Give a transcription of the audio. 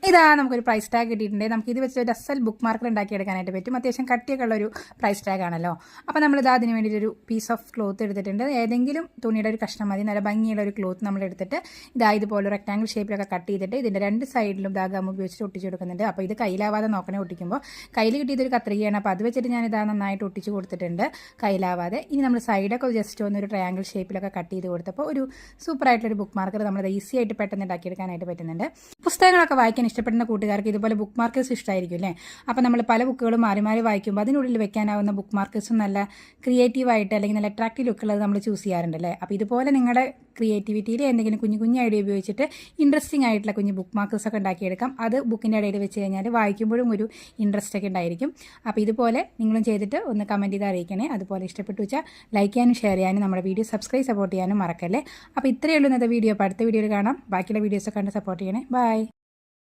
ഇതാ നമുക്കൊരു price tag കിട്ടിയിട്ടുണ്ട്. നമുക്ക് ഇത് വെച്ച് ഒരു അസൽ ബുക്ക് മാർക്കർ ഉണ്ടാക്കിയെടുക്കാനായിട്ട് പറ്റും. അത്യാവശ്യം കട്ടിയൊക്കെ ഉള്ള ഒരു പ്രൈസ് ടാഗ് ആണല്ലോ. അപ്പോൾ നമ്മളിത് അതിന് വേണ്ടിയിട്ടൊരു പീസ് ഓഫ് ക്ലോത്ത് എടുത്തിട്ടുണ്ട്. ഏതെങ്കിലും തുണിയുടെ ഒരു കഷ്ണം മതി, നല്ല ഭംഗിയുള്ള ഒരു ക്ലോത്ത് നമ്മൾ എടുത്തിട്ട് ഇതുപോലെ റെക്ടാങ്കിൾ ഷേപ്പിലൊക്കെ കട്ട് ചെയ്തിട്ട് ഇതിൻ്റെ രണ്ട് സൈഡിലും ഗം ഉപയോഗിച്ചിട്ട് ഒട്ടിച്ച് കൊടുക്കുന്നുണ്ട്. അപ്പോൾ ഇത് കയ്യിലാവാതെ നോക്കണേ ഒട്ടിക്കുമ്പോൾ. കയ്യിൽ കിട്ടിയതൊരു കത്രികയാണ്. അപ്പോൾ അത് വെച്ചിട്ട് ഞാനിതാ നന്നായിട്ട് ഒട്ടിച്ച് കൊടുത്തിട്ടുണ്ട് കയ്യിലാവാതെ. ഇനി നമ്മൾ സൈഡൊക്കെ ജസ്റ്റ് ഒന്ന് ഒരു ട്രയാങ്കിൾ ഷേപ്പിലൊക്കെ കട്ട് ചെയ്ത് കൊടുത്തപ്പോൾ ഒരു സൂപ്പറായിട്ടൊരു ബുക്ക് മാർക്കർ നമ്മൾ ഈസി ആയിട്ട് പെട്ടെന്ന് ഉണ്ടാക്കിയെടുക്കാനായിട്ട് പറ്റുന്നുണ്ട്. പുസ്തകങ്ങളൊക്കെ വായിക്കാൻ ഇഷ്ടപ്പെടുന്ന കൂട്ടുകാർക്ക് ഇതുപോലെ ബുക്ക് മാർക്കേഴ്സ് ഇഷ്ടമായിരിക്കും അല്ലേ. അപ്പോൾ നമ്മൾ പല ബുക്കുകളും മാറി മാറി വായിക്കുമ്പോൾ അതിനുള്ളിൽ വെക്കാനാവുന്ന ബുക്ക് മാർക്കേഴ്സും നല്ല ക്രിയേറ്റീവായിട്ട് അല്ലെങ്കിൽ നല്ല അട്രാക്റ്റീവ് ലുക്കുള്ളത് നമ്മൾ ചൂസ് ചെയ്യാറുണ്ടല്ലേ. അപ്പോൾ ഇതുപോലെ നിങ്ങളുടെ ക്രിയേറ്റിവിറ്റിയിൽ എന്തെങ്കിലും കുഞ്ഞു ഐഡിയ ഉപയോഗിച്ചിട്ട് ഇൻട്രസ്റ്റിംഗ് ആയിട്ടുള്ള കുഞ്ഞു ബുക്ക് മാർക്കേഴ്സ് ഒക്കെ ഉണ്ടാക്കിയെടുക്കാം. അത് ബുക്കിൻ്റെ ഇടയിൽ വെച്ച് കഴിഞ്ഞാൽ വായിക്കുമ്പോഴും ഒരു ഇൻട്രസ്റ്റ് ഒക്കെ ഉണ്ടായിരിക്കും. അപ്പോൾ ഇതുപോലെ നിങ്ങളും ചെയ്തിട്ട് ഒന്ന് കമൻറ്റ് ചെയ്ത് അറിയിക്കണേ. അതുപോലെ ഇഷ്ടപ്പെട്ടു വെച്ചാൽ ലൈക്ക് ചെയ്യാനും ഷെയർ ചെയ്യാനും നമ്മുടെ വീഡിയോ സബ്സ്ക്രൈബ് സപ്പോർട്ട് ചെയ്യാനും മറക്കല്ലേ. അപ്പോൾ ഇത്രയേ ഉള്ളൂ ഇന്നത്തെ വീഡിയോ. അപ്പോൾ അടുത്ത വീഡിയോയിൽ കാണാം. ബാക്കിയുള്ള വീഡിയോസൊക്കെ കണ്ട് സപ്പോർട്ട് ചെയ്യണേ. ബൈ.